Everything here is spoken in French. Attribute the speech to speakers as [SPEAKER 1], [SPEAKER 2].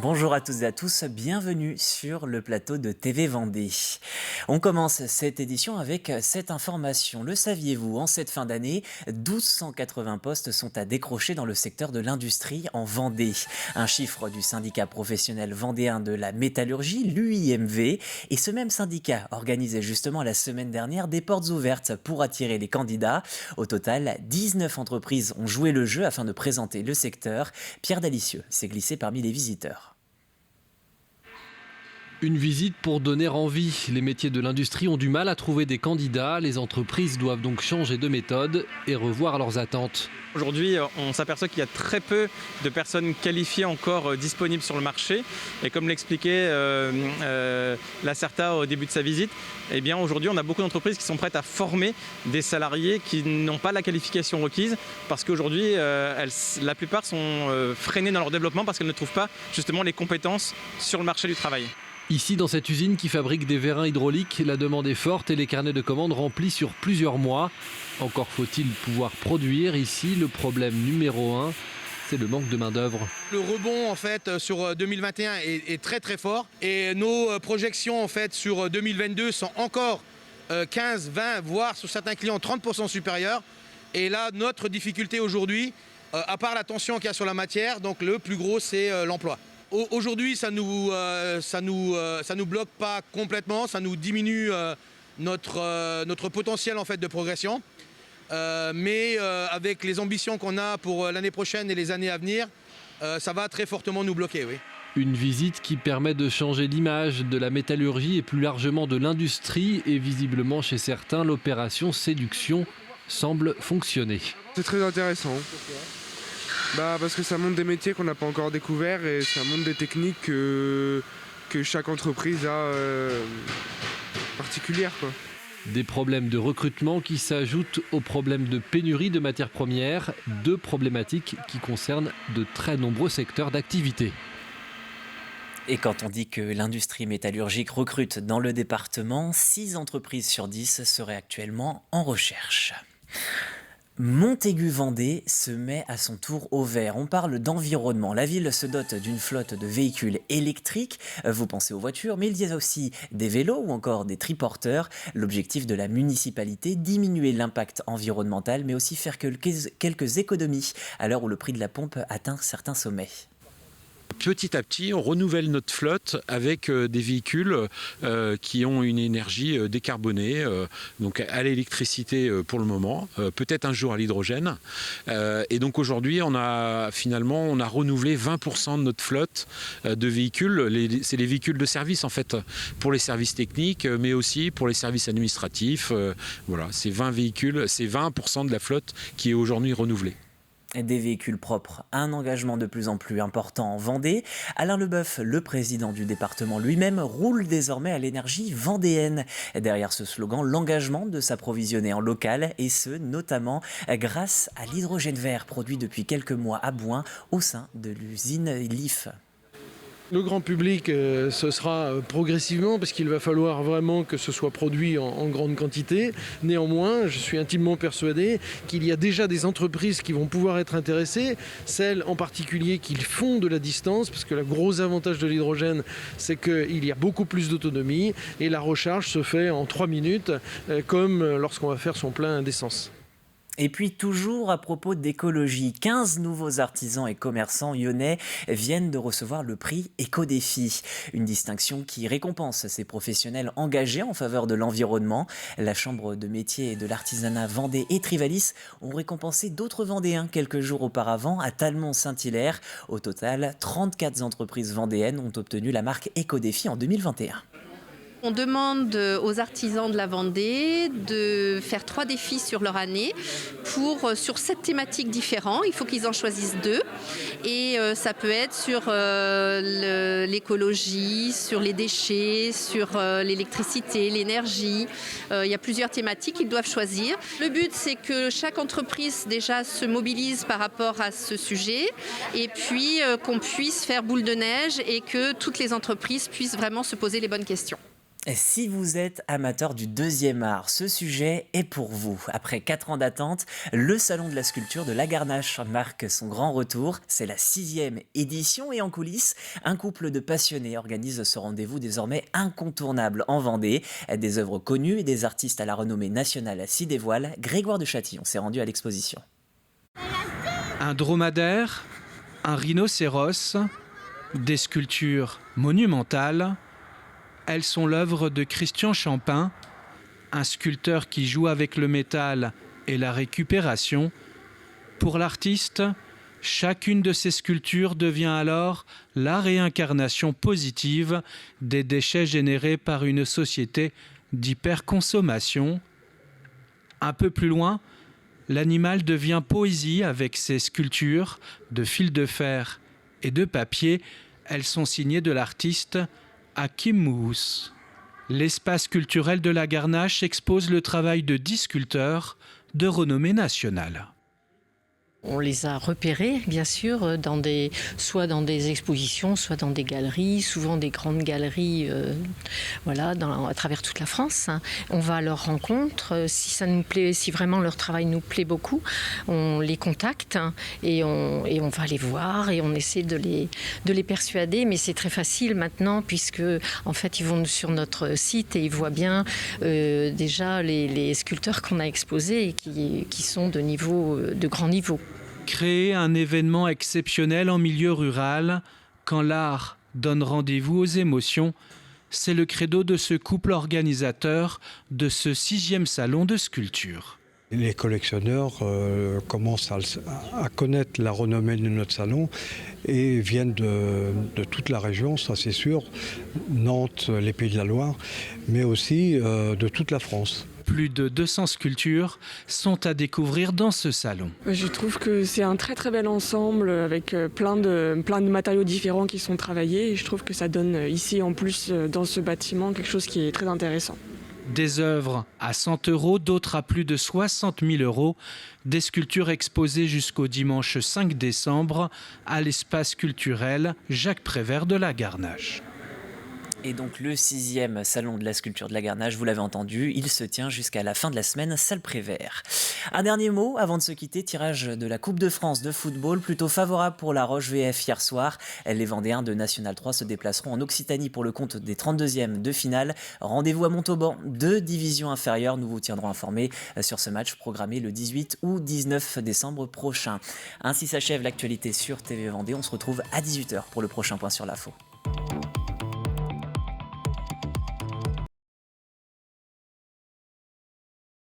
[SPEAKER 1] Bonjour à toutes et à tous, bienvenue sur le plateau de TV Vendée. On commence cette édition avec cette information. Le saviez-vous, en cette fin d'année, 1280 postes sont à décrocher dans le secteur de l'industrie en Vendée. Un chiffre du syndicat professionnel vendéen de la métallurgie, l'UIMV. Et ce même syndicat organisait justement la semaine dernière des portes ouvertes pour attirer les candidats. Au total, 19 entreprises ont joué le jeu afin de présenter le secteur. Pierre Dalicieux s'est glissé parmi les visiteurs.
[SPEAKER 2] Une visite pour donner envie. Les métiers de l'industrie ont du mal à trouver des candidats. Les entreprises doivent donc changer de méthode et revoir leurs attentes.
[SPEAKER 3] Aujourd'hui, on s'aperçoit qu'il y a très peu de personnes qualifiées encore disponibles sur le marché. Et comme l'expliquait la CERTA au début de sa visite, eh bien aujourd'hui, on a beaucoup d'entreprises qui sont prêtes à former des salariés qui n'ont pas la qualification requise parce qu'aujourd'hui, la plupart sont freinées dans leur développement parce qu'elles ne trouvent pas justement les compétences sur le marché du travail.
[SPEAKER 2] Ici, dans cette usine qui fabrique des vérins hydrauliques, la demande est forte et les carnets de commandes remplis sur plusieurs mois. Encore faut-il pouvoir produire. Ici, le problème numéro 1, c'est le manque de main-d'œuvre.
[SPEAKER 4] Le rebond en fait sur 2021 est très très fort et nos projections en fait sur 2022 sont encore 15, 20, voire sur certains clients 30% supérieurs. Et là, notre difficulté aujourd'hui, à part la tension qu'il y a sur la matière, donc le plus gros c'est l'emploi. Aujourd'hui, ça nous bloque pas complètement, ça nous diminue notre potentiel en fait de progression. Mais avec les ambitions qu'on a pour l'année prochaine et les années à venir, ça va très fortement nous bloquer, oui.
[SPEAKER 2] Une visite qui permet de changer l'image de la métallurgie et plus largement de l'industrie. Et visiblement, chez certains, l'opération séduction semble fonctionner.
[SPEAKER 5] C'est très intéressant. Parce que ça montre des métiers qu'on n'a pas encore découverts et ça montre des techniques que chaque entreprise a particulières, quoi.
[SPEAKER 2] Des problèmes de recrutement qui s'ajoutent aux problèmes de pénurie de matières premières, deux problématiques qui concernent de très nombreux secteurs d'activité.
[SPEAKER 1] Et quand on dit que l'industrie métallurgique recrute dans le département, 6 entreprises sur 10 seraient actuellement en recherche. Montaigu-Vendée se met à son tour au vert. On parle d'environnement. La ville se dote d'une flotte de véhicules électriques. Vous pensez aux voitures, mais il y a aussi des vélos ou encore des triporteurs. L'objectif de la municipalité, diminuer l'impact environnemental, mais aussi faire quelques économies à l'heure où le prix de la pompe atteint certains sommets.
[SPEAKER 6] Petit à petit, on renouvelle notre flotte avec des véhicules qui ont une énergie décarbonée, donc à l'électricité pour le moment, peut-être un jour à l'hydrogène. Et donc aujourd'hui, on a renouvelé 20% de notre flotte de véhicules. C'est les véhicules de service en fait, pour les services techniques, mais aussi pour les services administratifs. Voilà, c'est 20 véhicules, c'est 20% de la flotte qui est aujourd'hui renouvelée.
[SPEAKER 1] Des véhicules propres, un engagement de plus en plus important en Vendée. Alain Leboeuf, le président du département lui-même, roule désormais à l'énergie vendéenne. Derrière ce slogan, l'engagement de s'approvisionner en local, et ce, notamment grâce à l'hydrogène vert produit depuis quelques mois à Bouin au sein de l'usine LIF.
[SPEAKER 7] Le grand public, ce sera progressivement parce qu'il va falloir vraiment que ce soit produit en grande quantité. Néanmoins, je suis intimement persuadé qu'il y a déjà des entreprises qui vont pouvoir être intéressées, celles en particulier qui font de la distance, parce que le gros avantage de l'hydrogène, c'est qu'il y a beaucoup plus d'autonomie et la recharge se fait en 3 minutes, comme lorsqu'on va faire son plein d'essence.
[SPEAKER 1] Et puis toujours à propos d'écologie, 15 nouveaux artisans et commerçants lyonnais viennent de recevoir le prix Éco-Défi, une distinction qui récompense ces professionnels engagés en faveur de l'environnement. La Chambre de métier et de l'artisanat Vendée et Trivalis ont récompensé d'autres Vendéens quelques jours auparavant à Talmont-Saint-Hilaire. Au total, 34 entreprises vendéennes ont obtenu la marque Éco-Défi en 2021.
[SPEAKER 8] On demande aux artisans de la Vendée de faire 3 défis sur leur année sur 7 thématiques différentes. Il faut qu'ils en choisissent 2. Et ça peut être sur l'écologie, sur les déchets, sur l'électricité, l'énergie. Il y a plusieurs thématiques qu'ils doivent choisir. Le but, c'est que chaque entreprise déjà se mobilise par rapport à ce sujet et puis qu'on puisse faire boule de neige et que toutes les entreprises puissent vraiment se poser les bonnes questions.
[SPEAKER 1] Si vous êtes amateur du deuxième art, ce sujet est pour vous. Après 4 ans d'attente, le Salon de la sculpture de la Garnache marque son grand retour. C'est la 6e édition et en coulisses, un couple de passionnés organise ce rendez-vous désormais incontournable en Vendée. Des œuvres connues et des artistes à la renommée nationale s'y dévoilent. Grégoire de Châtillon s'est rendu à l'exposition.
[SPEAKER 9] Un dromadaire, un rhinocéros, des sculptures monumentales. Elles sont l'œuvre de Christian Champin, un sculpteur qui joue avec le métal et la récupération. Pour l'artiste, chacune de ces sculptures devient alors la réincarnation positive des déchets générés par une société d'hyperconsommation. Un peu plus loin, l'animal devient poésie avec ses sculptures de fil de fer et de papier. Elles sont signées de l'artiste Hakim Mouhous. L'espace culturel de la Garnache expose le travail de 10 sculpteurs de renommée nationale.
[SPEAKER 10] On les a repérés, bien sûr, soit dans des expositions, soit dans des galeries, souvent des grandes galeries à travers toute la France. On va à leur rencontre. Si ça nous plaît, si vraiment leur travail nous plaît beaucoup, on les contacte et on va les voir et on essaie de les persuader. Mais c'est très facile maintenant puisque en fait, ils vont sur notre site et ils voient bien déjà les sculpteurs qu'on a exposés et qui sont de grand niveau.
[SPEAKER 9] Créer un événement exceptionnel en milieu rural, quand l'art donne rendez-vous aux émotions, c'est le credo de ce couple organisateur de ce 6e salon de sculpture.
[SPEAKER 11] Les collectionneurs commencent à connaître la renommée de notre salon et viennent de toute la région, ça c'est sûr, Nantes, les Pays de la Loire, mais aussi de toute la France.
[SPEAKER 9] Plus de 200 sculptures sont à découvrir dans ce salon.
[SPEAKER 12] Je trouve que c'est un très très bel ensemble avec plein de matériaux différents qui sont travaillés et je trouve que ça donne ici en plus dans ce bâtiment quelque chose qui est très intéressant.
[SPEAKER 9] Des œuvres à 100 €, d'autres à plus de 60 000 €. Des sculptures exposées jusqu'au dimanche 5 décembre à l'espace culturel Jacques Prévert de la Garnache.
[SPEAKER 1] Et donc le 6e salon de la sculpture de la Garnache, vous l'avez entendu, il se tient jusqu'à la fin de la semaine, salle Prévert. Un dernier mot avant de se quitter, tirage de la Coupe de France de football, plutôt favorable pour la Roche VF hier soir. Les Vendéens de National 3 se déplaceront en Occitanie pour le compte des 32e de finale. Rendez-vous à Montauban, 2 divisions inférieures. Nous vous tiendrons informés sur ce match programmé le 18 ou 19 décembre prochain. Ainsi s'achève l'actualité sur TV Vendée. On se retrouve à 18h pour le prochain point sur l'info.